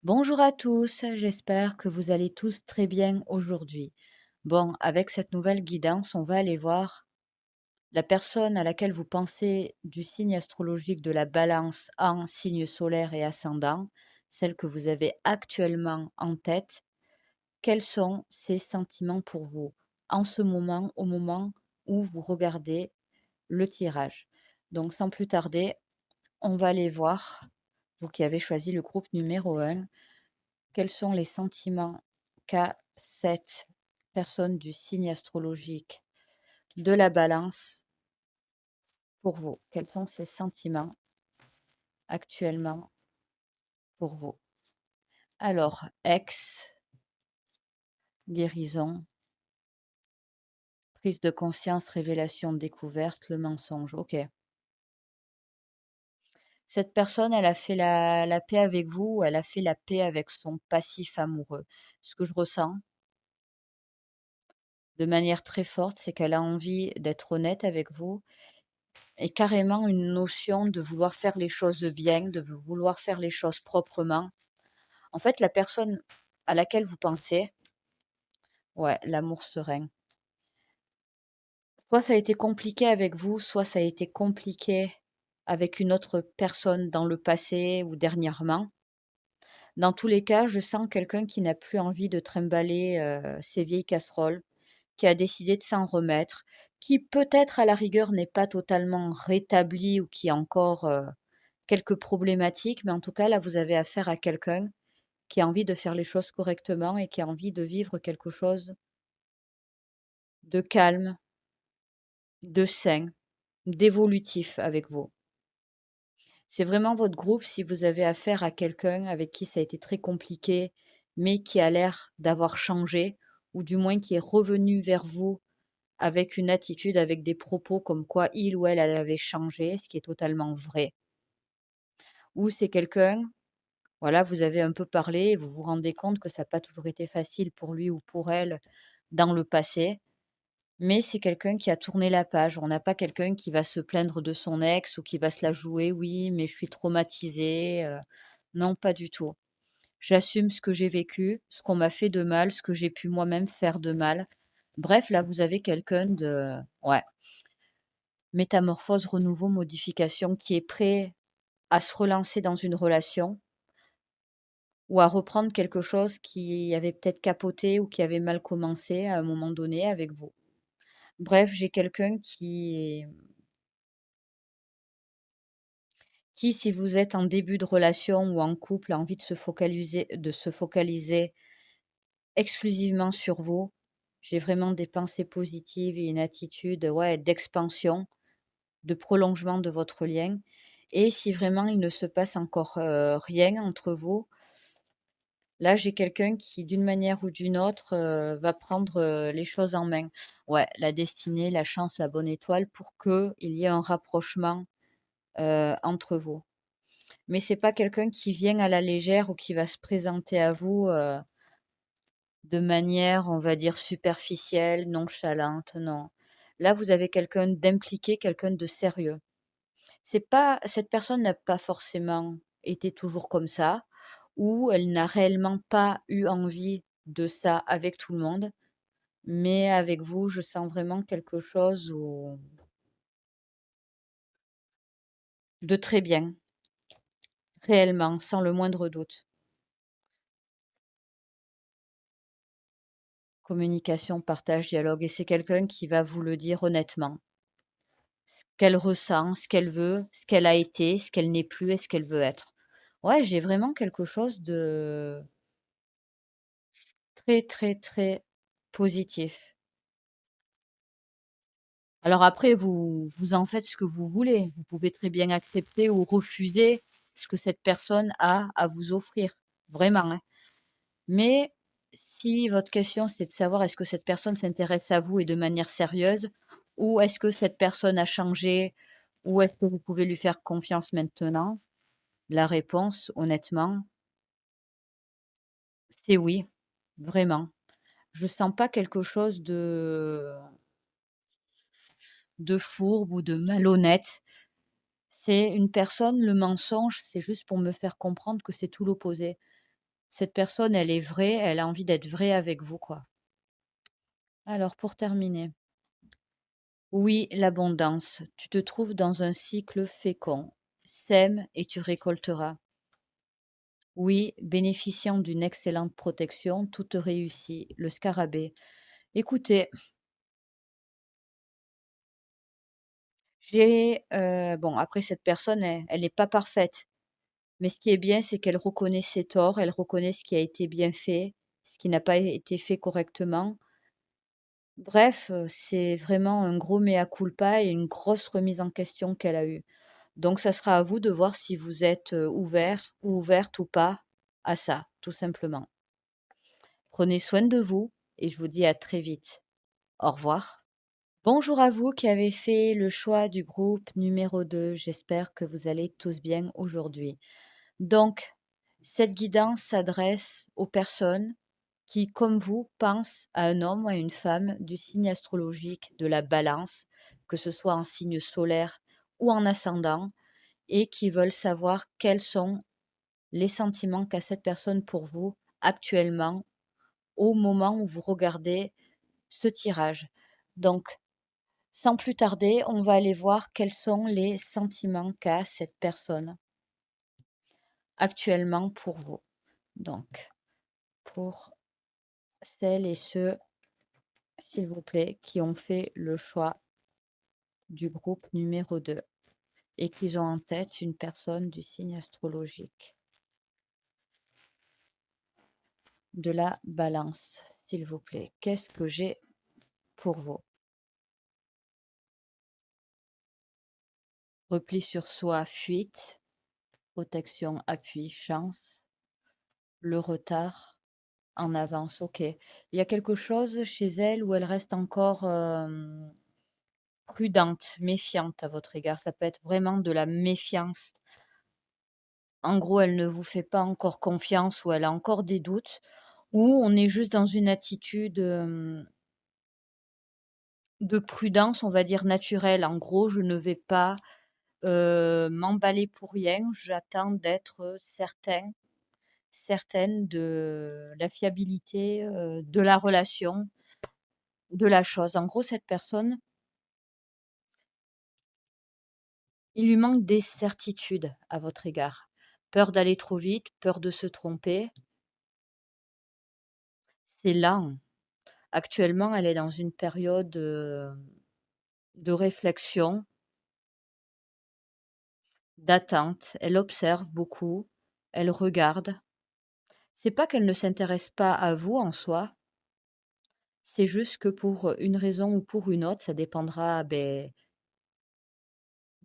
Bonjour à tous, j'espère que vous allez tous très bien aujourd'hui. Bon, avec cette nouvelle guidance, on va aller voir la personne à laquelle vous pensez du signe astrologique de la balance en signe solaire et ascendant, celle que vous avez actuellement en tête. Quels sont ses sentiments pour vous en ce moment, au moment où vous regardez le tirage? Donc, sans plus tarder, on va aller voir, vous qui avez choisi le groupe numéro 1. Quels sont les sentiments qu'a cette personne du signe astrologique de la balance pour vous? Quels sont ses sentiments actuellement pour vous? Alors, ex, guérison, prise de conscience, révélation, découverte, le mensonge. Ok. Cette personne, elle a fait la paix avec vous, ou elle a fait la paix avec son passif amoureux. Ce que je ressens de manière très forte, c'est qu'elle a envie d'être honnête avec vous et carrément une notion de vouloir faire les choses bien, de vouloir faire les choses proprement. En fait, la personne à laquelle vous pensez, ouais, l'amour serein. Soit ça a été compliqué avec vous, soit ça a été compliqué avec une autre personne dans le passé ou dernièrement. Dans tous les cas, je sens quelqu'un qui n'a plus envie de trimballer ses vieilles casseroles, qui a décidé de s'en remettre, qui peut-être à la rigueur n'est pas totalement rétabli ou qui a encore quelques problématiques, mais en tout cas, là, vous avez affaire à quelqu'un qui a envie de faire les choses correctement et qui a envie de vivre quelque chose de calme, de sain, d'évolutif avec vous. C'est vraiment votre groupe si vous avez affaire à quelqu'un avec qui ça a été très compliqué, mais qui a l'air d'avoir changé, ou du moins qui est revenu vers vous avec une attitude, avec des propos comme quoi il ou elle avait changé, ce qui est totalement vrai. Ou c'est quelqu'un, voilà, vous avez un peu parlé et vous vous rendez compte que ça n'a pas toujours été facile pour lui ou pour elle dans le passé, mais c'est quelqu'un qui a tourné la page. On n'a pas quelqu'un qui va se plaindre de son ex ou qui va se la jouer: «Oui, mais je suis traumatisé», non, pas du tout. J'assume ce que j'ai vécu, ce qu'on m'a fait de mal, ce que j'ai pu moi-même faire de mal. Bref, là, vous avez quelqu'un de ouais, métamorphose, renouveau, modification, qui est prêt à se relancer dans une relation ou à reprendre quelque chose qui avait peut-être capoté ou qui avait mal commencé à un moment donné avec vous. Bref, j'ai quelqu'un qui, si vous êtes en début de relation ou en couple, a envie de se focaliser exclusivement sur vous. J'ai vraiment des pensées positives et une attitude, ouais, d'expansion, de prolongement de votre lien. Et si vraiment il ne se passe encore rien entre vous, là, j'ai quelqu'un qui, d'une manière ou d'une autre, va prendre, les choses en main. Ouais, la destinée, la chance, la bonne étoile pour qu'il y ait un rapprochement, entre vous. Mais c'est pas quelqu'un qui vient à la légère ou qui va se présenter à vous, de manière, on va dire, superficielle, nonchalante, non. Là, vous avez quelqu'un d'impliqué, quelqu'un de sérieux. C'est pas Cette personne n'a pas forcément été toujours comme ça, ou elle n'a réellement pas eu envie de ça avec tout le monde, mais avec vous, je sens vraiment quelque chose de très bien, réellement, sans le moindre doute. Communication, partage, dialogue, et c'est quelqu'un qui va vous le dire honnêtement. Ce qu'elle ressent, ce qu'elle veut, ce qu'elle a été, ce qu'elle n'est plus et ce qu'elle veut être. Ouais, j'ai vraiment quelque chose de très, très, très positif. Alors après, vous en faites ce que vous voulez. Vous pouvez très bien accepter ou refuser ce que cette personne a à vous offrir. Vraiment, hein. Mais si votre question, c'est de savoir est-ce que cette personne s'intéresse à vous et de manière sérieuse, ou est-ce que cette personne a changé, ou est-ce que vous pouvez lui faire confiance maintenant? La réponse, honnêtement, c'est oui, vraiment. Je sens pas quelque chose de fourbe ou de malhonnête. C'est une personne, le mensonge, c'est juste pour me faire comprendre que c'est tout l'opposé. Cette personne, elle est vraie, elle a envie d'être vraie avec vous, quoi. Alors, pour terminer, oui, l'abondance. Tu te trouves dans un cycle fécond. Sème et tu récolteras. Oui, bénéficiant d'une excellente protection, tout te réussit. Le scarabée. Écoutez, bon, après, cette personne, elle n'est pas parfaite. Mais ce qui est bien, c'est qu'elle reconnaît ses torts, elle reconnaît ce qui a été bien fait, ce qui n'a pas été fait correctement. Bref, c'est vraiment un gros mea culpa et une grosse remise en question qu'elle a eue. Donc ça sera à vous de voir si vous êtes, ouvert ou ouverte ou pas à ça, tout simplement. Prenez soin de vous et je vous dis à très vite. Au revoir. Bonjour à vous qui avez fait le choix du groupe numéro 2. J'espère que vous allez tous bien aujourd'hui. Donc, cette guidance s'adresse aux personnes qui, comme vous, pensent à un homme ou à une femme du signe astrologique de la balance, que ce soit en signe solaire ou en ascendant, et qui veulent savoir quels sont les sentiments qu'a cette personne pour vous actuellement, au moment où vous regardez ce tirage. Donc, sans plus tarder, on va aller voir quels sont les sentiments qu'a cette personne actuellement pour vous. Donc, pour celles et ceux, s'il vous plaît, qui ont fait le choix du groupe numéro 2 et qui ont en tête une personne du signe astrologique de la balance, s'il vous plaît. Qu'est-ce que j'ai pour vous? Repli sur soi, fuite, protection, appui, chance, le retard, en avance, ok. Il y a quelque chose chez elle où elle reste encore prudente, méfiante à votre égard. Ça peut être vraiment de la méfiance. En gros, elle ne vous fait pas encore confiance ou elle a encore des doutes, ou on est juste dans une attitude de prudence, on va dire naturelle. En gros, je ne vais pas m'emballer pour rien. J'attends d'être certaine de la fiabilité de la relation, de la chose. En gros, cette personne, il lui manque des certitudes à votre égard. Peur d'aller trop vite, peur de se tromper. C'est lent. Actuellement, elle est dans une période de réflexion, d'attente. Elle observe beaucoup, elle regarde. C'est pas qu'elle ne s'intéresse pas à vous en soi, c'est juste que pour une raison ou pour une autre, ça dépendra de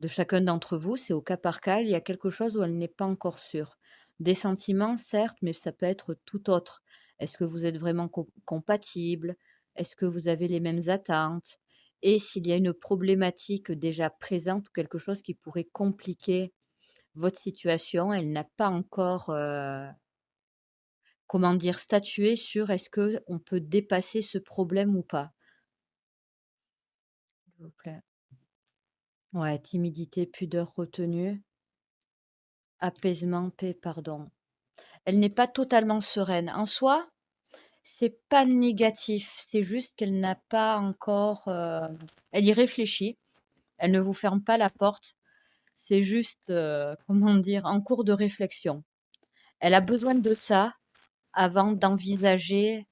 chacun d'entre vous, c'est au cas par cas. Il y a quelque chose où elle n'est pas encore sûre. Des sentiments, certes, mais ça peut être tout autre. Est-ce que vous êtes vraiment compatibles? Est-ce que vous avez les mêmes attentes? Et s'il y a une problématique déjà présente, quelque chose qui pourrait compliquer votre situation, elle n'a pas encore, comment dire, statué sur est-ce que on peut dépasser ce problème ou pas? S'il vous plaît. Ouais, timidité, pudeur, retenue, apaisement, paix, pardon. Elle n'est pas totalement sereine. En soi, c'est pas négatif, c'est juste qu'elle n'a pas encore, elle y réfléchit, elle ne vous ferme pas la porte, c'est juste, comment dire? En cours de réflexion. Elle a besoin de ça avant d'envisager,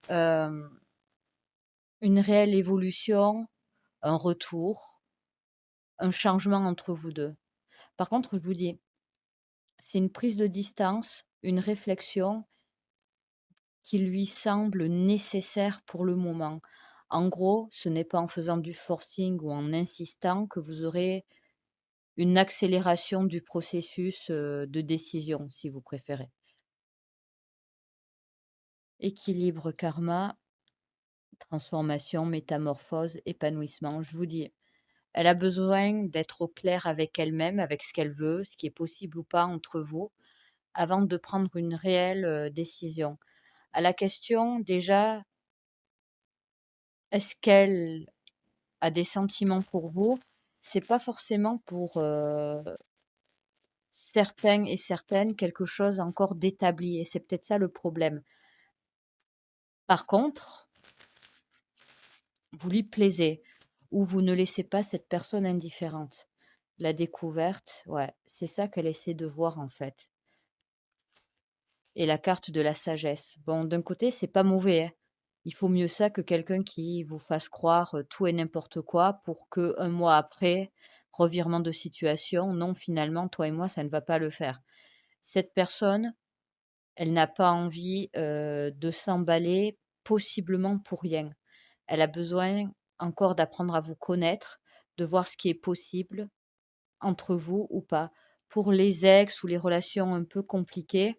hem, une réelle évolution, un retour, un changement entre vous 2. Par contre, je vous dis, c'est une prise de distance, une réflexion qui lui semble nécessaire pour le moment. En gros, ce n'est pas en faisant du forcing ou en insistant que vous aurez une accélération du processus, de décision, si vous préférez. Équilibre, karma, transformation, métamorphose, épanouissement. Je vous dis, elle a besoin d'être au clair avec elle-même, avec ce qu'elle veut, ce qui est possible ou pas entre vous, avant de prendre une réelle, décision. À la question déjà, est-ce qu'elle a des sentiments pour vous? C'est pas forcément pour, certains et certaines quelque chose encore d'établi et c'est peut-être ça le problème. Par contre, vous lui plaisez ou vous ne laissez pas cette personne indifférente. La découverte, ouais, c'est ça qu'elle essaie de voir en fait. Et la carte de la sagesse. Bon, d'un côté, c'est pas mauvais, hein. Il faut mieux ça que quelqu'un qui vous fasse croire tout et n'importe quoi pour que un mois après, revirement de situation, non, finalement, toi et moi, ça ne va pas le faire. Cette personne, elle n'a pas envie de s'emballer, possiblement pour rien. Elle a besoin encore d'apprendre à vous connaître, de voir ce qui est possible entre vous ou pas. Pour les ex ou les relations un peu compliquées,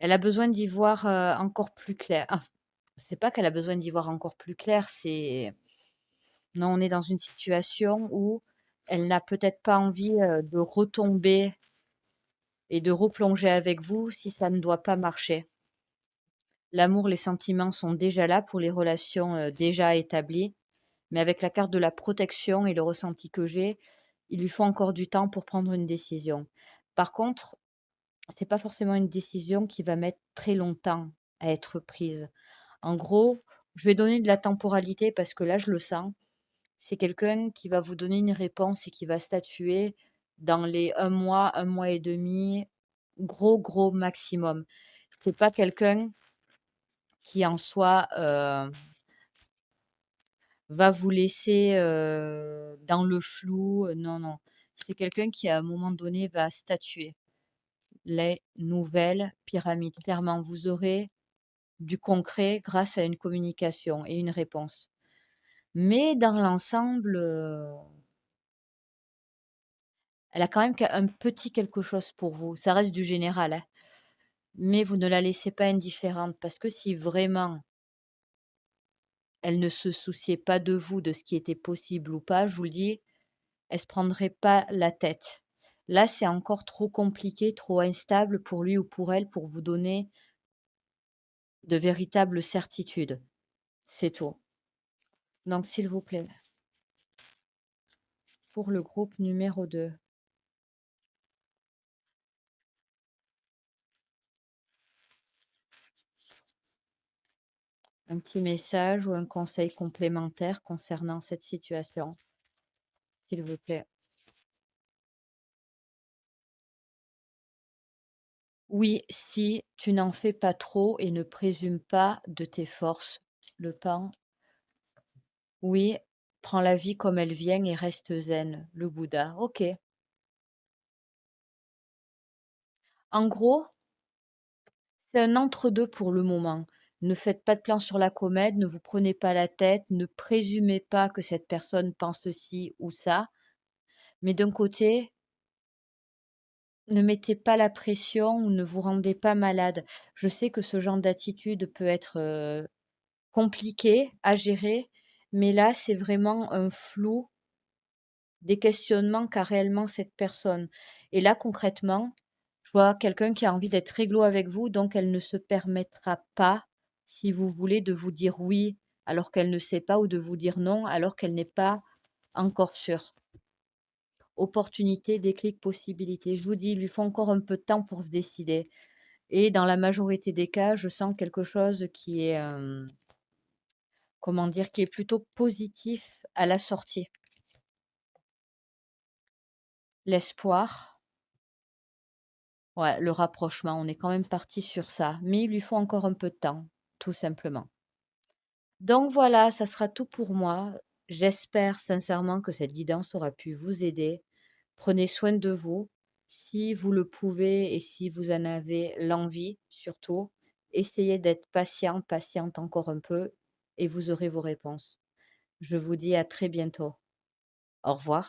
elle a besoin d'y voir, encore plus clair. C'est pas qu'elle a besoin d'y voir encore plus clair, c'est non, on est dans une situation où elle n'a peut-être pas envie, de retomber et de replonger avec vous si ça ne doit pas marcher. L'amour, les sentiments sont déjà là pour les relations, déjà établies, mais avec la carte de la protection et le ressenti que j'ai, il lui faut encore du temps pour prendre une décision. Par contre, c'est pas forcément une décision qui va mettre très longtemps à être prise. En gros, je vais donner de la temporalité parce que là, je le sens. C'est quelqu'un qui va vous donner une réponse et qui va statuer dans les un mois et demi, gros, gros maximum. C'est pas quelqu'un qui en soi va vous laisser dans le flou. Non, non. C'est quelqu'un qui, à un moment donné, va statuer. Les nouvelles pyramides. Clairement, vous aurez du concret grâce à une communication et une réponse. Mais dans l'ensemble, elle a quand même un petit quelque chose pour vous. Ça reste du général, hein. Mais vous ne la laissez pas indifférente parce que si vraiment elle ne se souciait pas de vous, de ce qui était possible ou pas, je vous le dis, elle se prendrait pas la tête. Là, c'est encore trop compliqué, trop instable pour lui ou pour elle pour vous donner de véritables certitudes. C'est tout. Donc, s'il vous plaît, pour le groupe numéro 2. Un petit message ou un conseil complémentaire concernant cette situation, s'il vous plaît. Oui, si tu n'en fais pas trop et ne présume pas de tes forces. Le pain. Oui, prends la vie comme elle vient et reste zen. Le Bouddha. Ok. En gros, c'est un entre-deux pour le moment. Ne faites pas de plan sur la comète, ne vous prenez pas la tête, ne présumez pas que cette personne pense ci ou ça. Mais d'un côté, ne mettez pas la pression ou ne vous rendez pas malade. Je sais que ce genre d'attitude peut être compliqué à gérer, mais là, c'est vraiment un flou, des questionnements qu'a réellement cette personne. Et là, concrètement, je vois quelqu'un qui a envie d'être réglo avec vous, donc elle ne se permettra pas, si vous voulez, de vous dire oui alors qu'elle ne sait pas ou de vous dire non alors qu'elle n'est pas encore sûre. Opportunité, déclic, possibilité. Je vous dis, il lui faut encore un peu de temps pour se décider. Et dans la majorité des cas, je sens quelque chose qui est, comment dire, qui est plutôt positif à la sortie. L'espoir, ouais, le rapprochement, on est quand même parti sur ça. Mais il lui faut encore un peu de temps, tout simplement. Donc voilà, ça sera tout pour moi. J'espère sincèrement que cette guidance aura pu vous aider. Prenez soin de vous. Si vous le pouvez et si vous en avez l'envie, surtout, essayez d'être patient, patiente encore un peu et vous aurez vos réponses. Je vous dis à très bientôt. Au revoir.